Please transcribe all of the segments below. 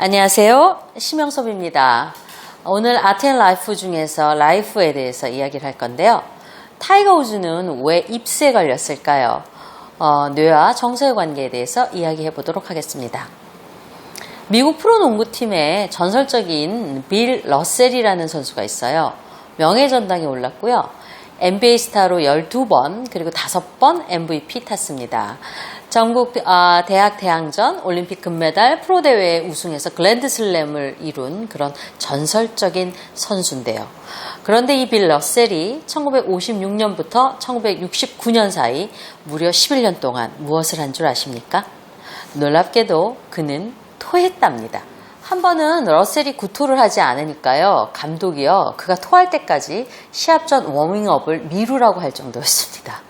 안녕하세요. 심영섭입니다. 오늘 아트앤라이프 중에서 라이프에 대해서 이야기를 할 건데요. 타이거 우즈는 왜 입수에 걸렸을까요? 뇌와 정서의 관계에 대해서 이야기해 보도록 하겠습니다. 미국 프로농구팀에 전설적인 빌 러셀이라는 선수가 있어요. 명예전당에 올랐고요. NBA 스타로 12번 그리고 5번 MVP 탔습니다. 전국 대학 대항전, 올림픽 금메달, 프로대회 우승해서 그랜드슬램을 이룬 그런 전설적인 선수인데요. 그런데 이 빌 러셀이 1956년부터 1969년 사이 무려 11년 동안 무엇을 한 줄 아십니까? 놀랍게도 그는 토했답니다. 한 번은 러셀이 구토를 하지 않으니까요. 감독이요. 그가 토할 때까지 시합 전 워밍업을 미루라고 할 정도였습니다.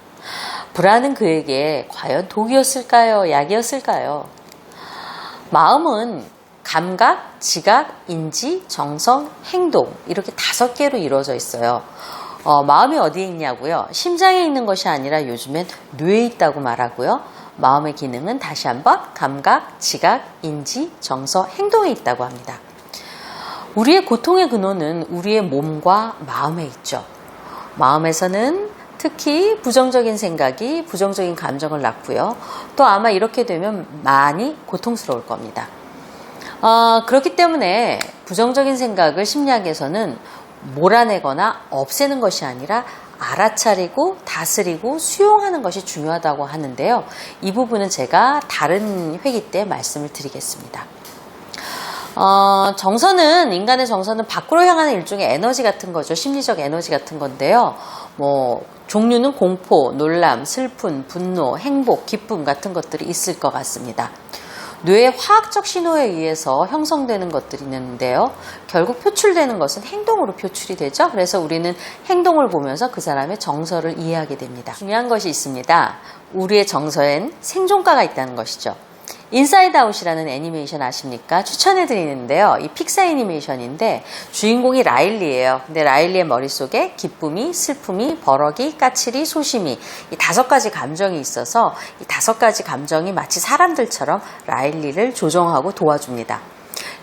불안은 그에게 과연 독이었을까요? 약이었을까요? 마음은 감각, 지각, 인지, 정성, 행동 이렇게 5개로 이루어져 있어요. 마음이 어디에 있냐고요? 심장에 있는 것이 아니라 요즘엔 뇌에 있다고 말하고요. 마음의 기능은 다시 한번 감각, 지각, 인지, 정서, 행동에 있다고 합니다. 우리의 고통의 근원은 우리의 몸과 마음에 있죠. 마음에서는 특히 부정적인 생각이 부정적인 감정을 낳고요. 또 아마 이렇게 되면 많이 고통스러울 겁니다. 그렇기 때문에 부정적인 생각을 심리학에서는 몰아내거나 없애는 것이 아니라 알아차리고 다스리고 수용하는 것이 중요하다고 하는데요. 이 부분은 제가 다른 회기 때 말씀을 드리겠습니다. 인간의 정서는 밖으로 향하는 일종의 에너지 같은 거죠. 심리적 에너지 같은 건데요. 종류는 공포, 놀람, 슬픔, 분노, 행복, 기쁨 같은 것들이 있을 것 같습니다. 뇌의 화학적 신호에 의해서 형성되는 것들이 있는데요. 결국 표출되는 것은 행동으로 표출이 되죠. 그래서 우리는 행동을 보면서 그 사람의 정서를 이해하게 됩니다. 중요한 것이 있습니다. 우리의 정서엔 생존가가 있다는 것이죠. 인사이드 아웃이라는 애니메이션 아십니까? 추천해 드리는데요. 이 픽사 애니메이션인데 주인공이 라일리예요. 근데 라일리의 머릿속에 기쁨이, 슬픔이, 버럭이, 까칠이, 소심이 이 5가지 감정이 있어서 이 5가지 감정이 마치 사람들처럼 라일리를 조정하고 도와줍니다.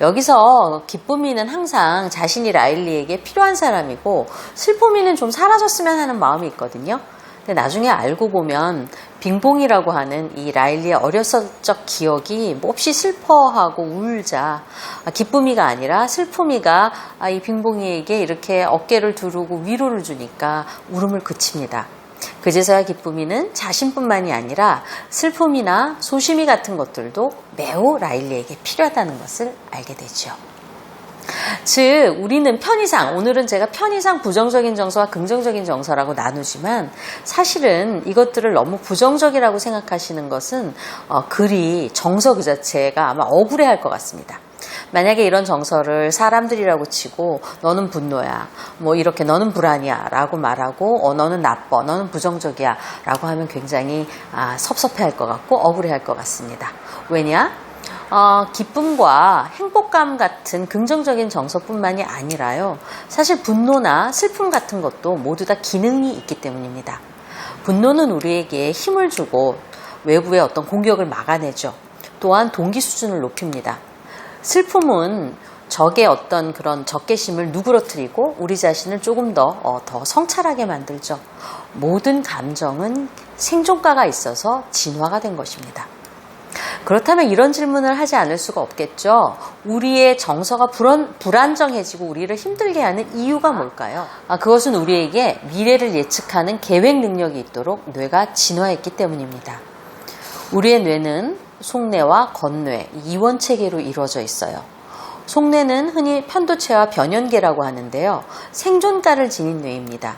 여기서 기쁨이는 항상 자신이 라일리에게 필요한 사람이고 슬픔이는 좀 사라졌으면 하는 마음이 있거든요. 근데 나중에 알고 보면 빙봉이라고 하는 이 라일리의 어렸을 적 기억이 몹시 슬퍼하고 울자 기쁨이가 아니라 슬픔이가 이 빙봉이에게 이렇게 어깨를 두르고 위로를 주니까 울음을 그칩니다. 그제서야 기쁨이는 자신뿐만이 아니라 슬픔이나 소심이 같은 것들도 매우 라일리에게 필요하다는 것을 알게 되죠. 즉 우리는 편의상, 오늘은 제가 편의상 부정적인 정서와 긍정적인 정서라고 나누지만 사실은 이것들을 너무 부정적이라고 생각하시는 것은 그리 정서 그 자체가 아마 억울해할 것 같습니다. 만약에 이런 정서를 사람들이라고 치고 너는 분노야, 이렇게 너는 불안이야 라고 말하고 너는 나빠, 너는 부정적이야 라고 하면 굉장히 섭섭해할 것 같고 억울해할 것 같습니다. 왜냐? 기쁨과 행복감 같은 긍정적인 정서뿐만이 아니라요. 사실 분노나 슬픔 같은 것도 모두 다 기능이 있기 때문입니다. 분노는 우리에게 힘을 주고 외부의 어떤 공격을 막아내죠. 또한 동기 수준을 높입니다. 슬픔은 적의 어떤 그런 적개심을 누그러뜨리고 우리 자신을 조금 더 성찰하게 만들죠. 모든 감정은 생존가가 있어서 진화가 된 것입니다. 그렇다면 이런 질문을 하지 않을 수가 없겠죠. 우리의 정서가 불안정해지고 우리를 힘들게 하는 이유가 뭘까요? 그것은 우리에게 미래를 예측하는 계획 능력이 있도록 뇌가 진화했기 때문입니다. 우리의 뇌는 속뇌와 겉뇌, 이원체계로 이루어져 있어요. 속뇌는 흔히 편도체와 변연계라고 하는데요. 생존가를 지닌 뇌입니다.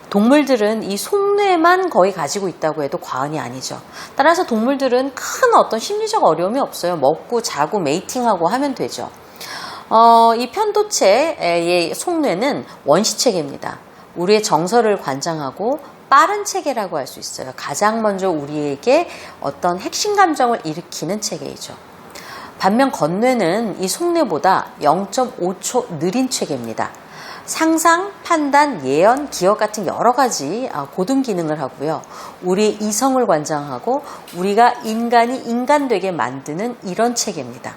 동물들은 이 속뇌만 거의 가지고 있다고 해도 과언이 아니죠. 따라서 동물들은 큰 어떤 심리적 어려움이 없어요. 먹고 자고 메이팅하고 하면 되죠. 이 편도체의 속뇌는 원시체계입니다. 우리의 정서를 관장하고 빠른 체계라고 할 수 있어요. 가장 먼저 우리에게 어떤 핵심 감정을 일으키는 체계이죠. 반면 겉뇌는 이 속뇌보다 0.5초 느린 체계입니다. 상상, 판단, 예언, 기억 같은 여러 가지 고등 기능을 하고요. 우리의 이성을 관장하고 우리가 인간이 인간되게 만드는 이런 체계입니다.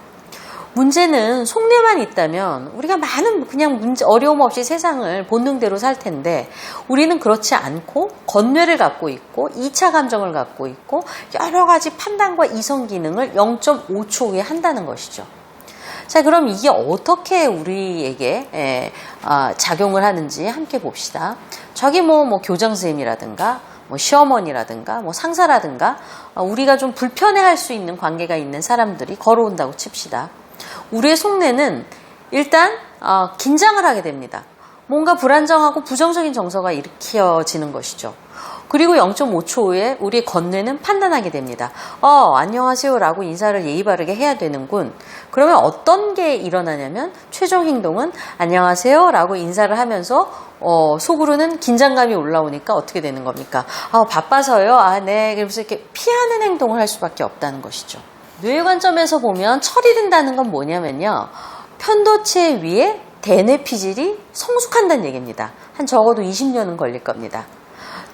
문제는 속내만 있다면 우리가 많은 그냥 어려움 없이 세상을 본능대로 살 텐데 우리는 그렇지 않고 건뇌를 갖고 있고 2차 감정을 갖고 있고 여러 가지 판단과 이성 기능을 0.5초 후에 한다는 것이죠. 자, 그럼 이게 어떻게 우리에게 작용을 하는지 함께 봅시다. 저기 뭐 교장 선생님이라든가 뭐 시어머니라든가 뭐 상사라든가 우리가 좀 불편해할 수 있는 관계가 있는 사람들이 걸어온다고 칩시다. 우리의 속내는 일단 긴장을 하게 됩니다. 뭔가 불안정하고 부정적인 정서가 일으켜지는 것이죠. 그리고 0.5초 후에 우리의 겉뇌는 판단하게 됩니다. 안녕하세요 라고 인사를 예의 바르게 해야 되는군. 그러면 어떤 게 일어나냐면 최종 행동은 안녕하세요 라고 인사를 하면서 속으로는 긴장감이 올라오니까 어떻게 되는 겁니까? 바빠서요? 네. 그러면서 이렇게 피하는 행동을 할 수밖에 없다는 것이죠. 뇌의 관점에서 보면 처리된다는 건 뭐냐면요. 편도체 위에 대뇌 피질이 성숙한다는 얘기입니다. 한 적어도 20년은 걸릴 겁니다.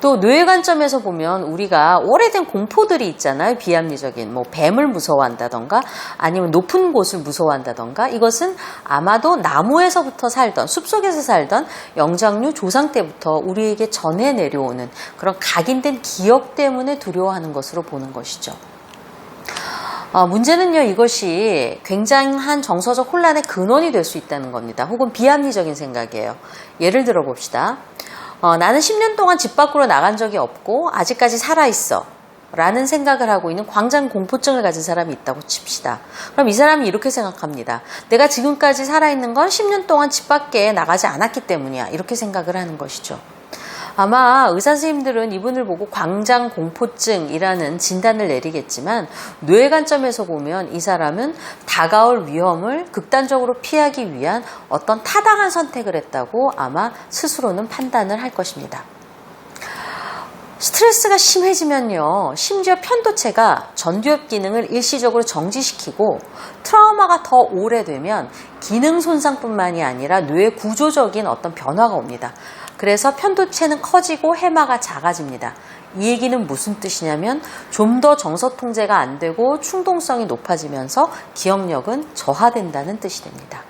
또 뇌의 관점에서 보면 우리가 오래된 공포들이 있잖아요. 비합리적인 뭐 뱀을 무서워한다던가 아니면 높은 곳을 무서워한다던가 이것은 아마도 나무에서부터 살던 숲속에서 살던 영장류 조상 때부터 우리에게 전해 내려오는 그런 각인된 기억 때문에 두려워하는 것으로 보는 것이죠. 문제는요, 이것이 굉장한 정서적 혼란의 근원이 될 수 있다는 겁니다. 혹은 비합리적인 생각이에요. 예를 들어 봅시다. 나는 10년 동안 집 밖으로 나간 적이 없고 아직까지 살아있어 라는 생각을 하고 있는 광장 공포증을 가진 사람이 있다고 칩시다. 그럼 이 사람이 이렇게 생각합니다. 내가 지금까지 살아있는 건 10년 동안 집 밖에 나가지 않았기 때문이야. 이렇게 생각을 하는 것이죠. 아마 의사 선생님들은 이분을 보고 광장 공포증이라는 진단을 내리겠지만 뇌의 관점에서 보면 이 사람은 다가올 위험을 극단적으로 피하기 위한 어떤 타당한 선택을 했다고 아마 스스로는 판단을 할 것입니다. 스트레스가 심해지면요, 심지어 편도체가 전두엽 기능을 일시적으로 정지시키고 트라우마가 더 오래되면 기능 손상뿐만이 아니라 뇌의 구조적인 어떤 변화가 옵니다. 그래서 편도체는 커지고 해마가 작아집니다. 이 얘기는 무슨 뜻이냐면 좀 더 정서 통제가 안 되고 충동성이 높아지면서 기억력은 저하된다는 뜻이 됩니다.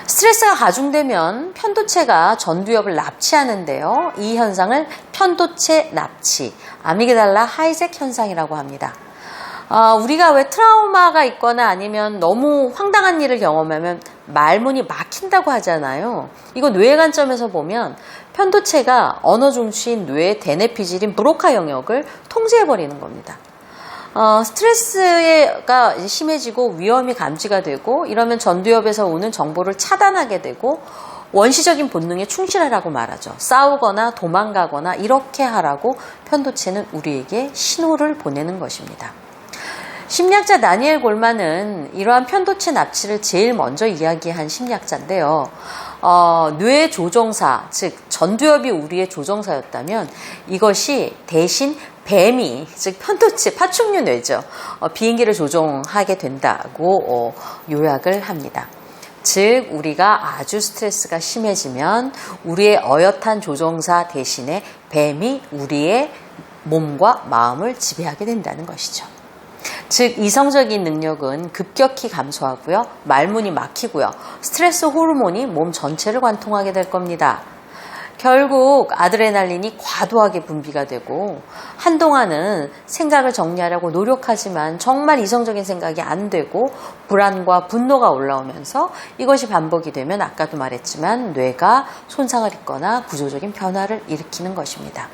스트레스가 가중되면 편도체가 전두엽을 납치하는데요. 이 현상을 편도체 납치, 아미그달라 하이잭 현상이라고 합니다. 우리가 왜 트라우마가 있거나 아니면 너무 황당한 일을 경험하면 말문이 막힌다고 하잖아요. 이거 뇌의 관점에서 보면 편도체가 언어 중추인 뇌의 대뇌 피질인 브로카 영역을 통제해버리는 겁니다. 스트레스가 심해지고 위험이 감지가 되고 이러면 전두엽에서 오는 정보를 차단하게 되고 원시적인 본능에 충실하라고 말하죠. 싸우거나 도망가거나 이렇게 하라고 편도체는 우리에게 신호를 보내는 것입니다. 심리학자 다니엘 골만은 이러한 편도체 납치를 제일 먼저 이야기한 심리학자인데요. 뇌 조종사, 즉 전두엽이 우리의 조종사였다면 이것이 대신 뱀이, 즉 편도체, 파충류 뇌죠. 비행기를 조종하게 된다고 요약을 합니다. 즉 우리가 아주 스트레스가 심해지면 우리의 어엿한 조종사 대신에 뱀이 우리의 몸과 마음을 지배하게 된다는 것이죠. 즉 이성적인 능력은 급격히 감소하고요. 말문이 막히고요. 스트레스 호르몬이 몸 전체를 관통하게 될 겁니다. 결국 아드레날린이 과도하게 분비가 되고 한동안은 생각을 정리하려고 노력하지만 정말 이성적인 생각이 안 되고 불안과 분노가 올라오면서 이것이 반복이 되면 아까도 말했지만 뇌가 손상을 입거나 구조적인 변화를 일으키는 것입니다.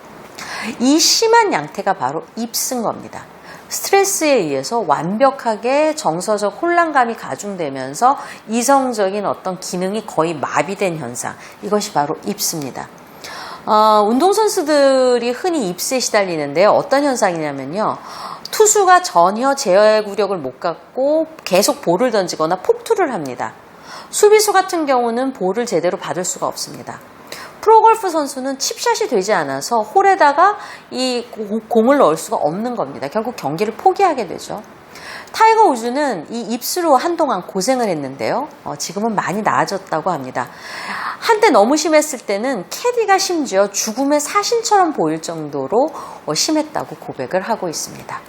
이 심한 양태가 바로 입쓴 겁니다. 스트레스에 의해서 완벽하게 정서적 혼란감이 가중되면서 이성적인 어떤 기능이 거의 마비된 현상, 이것이 바로 입스입니다. 운동선수들이 흔히 입스에 시달리는데요. 어떤 현상이냐면요. 투수가 전혀 제어구력을 못 갖고 계속 볼을 던지거나 폭투를 합니다. 수비수 같은 경우는 볼을 제대로 받을 수가 없습니다. 프로골프 선수는 칩샷이 되지 않아서 홀에다가 이 공을 넣을 수가 없는 겁니다. 결국 경기를 포기하게 되죠. 타이거 우즈는 이 입수로 한동안 고생을 했는데요. 지금은 많이 나아졌다고 합니다. 한때 너무 심했을 때는 캐디가 심지어 죽음의 사신처럼 보일 정도로 심했다고 고백을 하고 있습니다.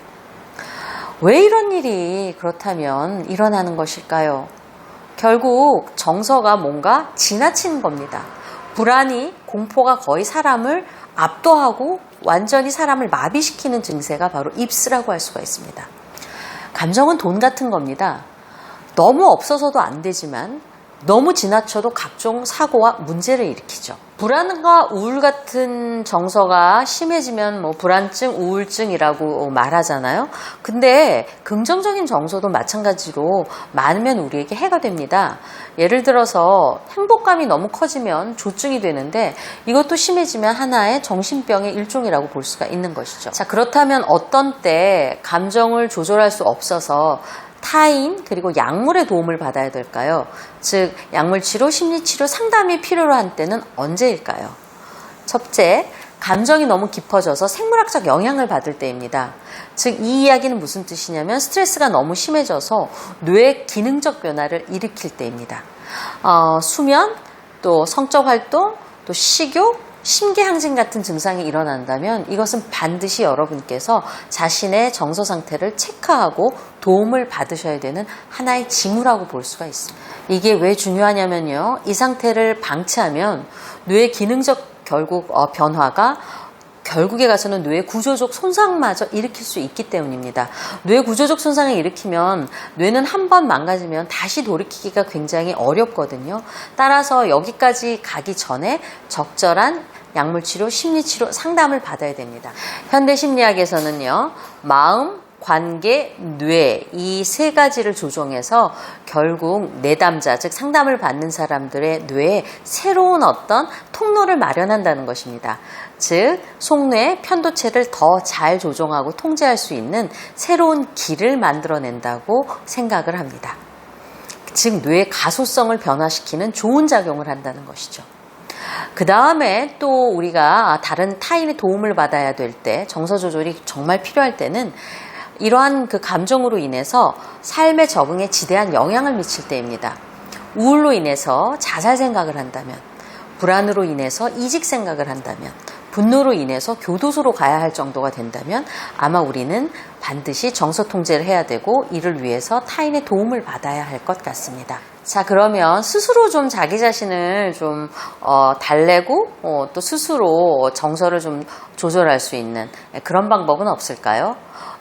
왜 이런 일이 그렇다면 일어나는 것일까요? 결국 정서가 뭔가 지나치는 겁니다. 불안이, 공포가 거의 사람을 압도하고 완전히 사람을 마비시키는 증세가 바로 입스라고 할 수가 있습니다. 감정은 돈 같은 겁니다. 너무 없어서도 안 되지만 너무 지나쳐도 각종 사고와 문제를 일으키죠. 불안과 우울 같은 정서가 심해지면 불안증, 우울증이라고 말하잖아요. 근데 긍정적인 정서도 마찬가지로 많으면 우리에게 해가 됩니다. 예를 들어서 행복감이 너무 커지면 조증이 되는데 이것도 심해지면 하나의 정신병의 일종이라고 볼 수가 있는 것이죠. 자, 그렇다면 어떤 때 감정을 조절할 수 없어서 타인 그리고 약물의 도움을 받아야 될까요? 즉 약물치료, 심리치료, 상담이 필요로 한 때는 언제일까요? 첫째, 감정이 너무 깊어져서 생물학적 영향을 받을 때입니다. 즉 이 이야기는 무슨 뜻이냐면 스트레스가 너무 심해져서 뇌의 기능적 변화를 일으킬 때입니다. 수면, 또 성적 활동, 또 식욕, 심계항진 같은 증상이 일어난다면 이것은 반드시 여러분께서 자신의 정서 상태를 체크하고 도움을 받으셔야 되는 하나의 징후라고 볼 수가 있습니다. 이게 왜 중요하냐면요. 이 상태를 방치하면 뇌의 기능적 변화가 결국에 가서는 뇌 구조적 손상마저 일으킬 수 있기 때문입니다. 뇌 구조적 손상을 일으키면 뇌는 한 번 망가지면 다시 돌이키기가 굉장히 어렵거든요. 따라서 여기까지 가기 전에 적절한 약물치료, 심리치료, 상담을 받아야 됩니다. 현대심리학에서는요. 마음, 관계, 뇌 이 세 가지를 조정해서 결국 내담자, 즉 상담을 받는 사람들의 뇌에 새로운 어떤 통로를 마련한다는 것입니다. 즉 속뇌, 편도체를 더 잘 조정하고 통제할 수 있는 새로운 길을 만들어낸다고 생각을 합니다. 즉 뇌의 가소성을 변화시키는 좋은 작용을 한다는 것이죠. 그 다음에 또 우리가 다른 타인의 도움을 받아야 될 때, 정서 조절이 정말 필요할 때는 이러한 그 감정으로 인해서 삶의 적응에 지대한 영향을 미칠 때입니다. 우울로 인해서 자살 생각을 한다면, 불안으로 인해서 이직 생각을 한다면, 분노로 인해서 교도소로 가야 할 정도가 된다면 아마 우리는 반드시 정서 통제를 해야 되고 이를 위해서 타인의 도움을 받아야 할 것 같습니다. 자, 그러면 스스로 좀 자기 자신을 좀 달래고 또 스스로 정서를 좀 조절할 수 있는 그런 방법은 없을까요?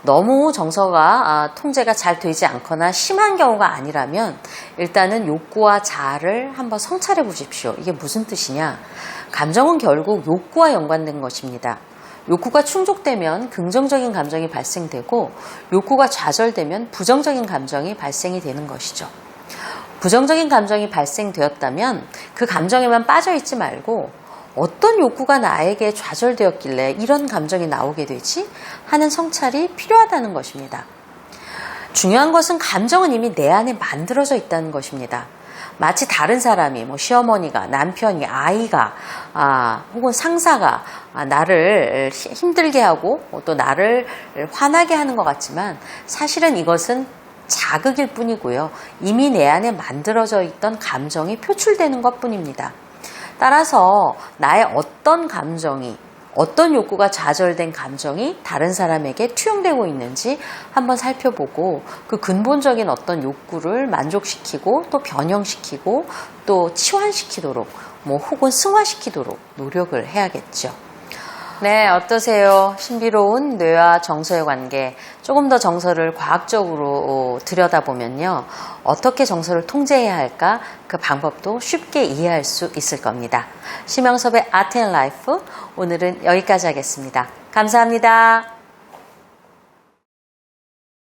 너무 정서가 통제가 잘 되지 않거나 심한 경우가 아니라면 일단은 욕구와 자아를 한번 성찰해 보십시오. 이게 무슨 뜻이냐? 감정은 결국 욕구와 연관된 것입니다. 욕구가 충족되면 긍정적인 감정이 발생되고 욕구가 좌절되면 부정적인 감정이 발생이 되는 것이죠. 부정적인 감정이 발생되었다면 그 감정에만 빠져있지 말고 어떤 욕구가 나에게 좌절되었길래 이런 감정이 나오게 되지? 하는 성찰이 필요하다는 것입니다. 중요한 것은 감정은 이미 내 안에 만들어져 있다는 것입니다. 마치 다른 사람이 시어머니가, 남편이, 아이가 혹은 상사가 나를 힘들게 하고 또 나를 화나게 하는 것 같지만 사실은 이것은 자극일 뿐이고요. 이미 내 안에 만들어져 있던 감정이 표출되는 것뿐입니다. 따라서 나의 어떤 감정이, 어떤 욕구가 좌절된 감정이 다른 사람에게 투영되고 있는지 한번 살펴보고 그 근본적인 어떤 욕구를 만족시키고 또 변형시키고 또 치환시키도록 혹은 승화시키도록 노력을 해야겠죠. 네, 어떠세요? 신비로운 뇌와 정서의 관계. 조금 더 정서를 과학적으로 들여다보면요. 어떻게 정서를 통제해야 할까? 그 방법도 쉽게 이해할 수 있을 겁니다. 심영섭의 아트 앤 라이프. 오늘은 여기까지 하겠습니다. 감사합니다.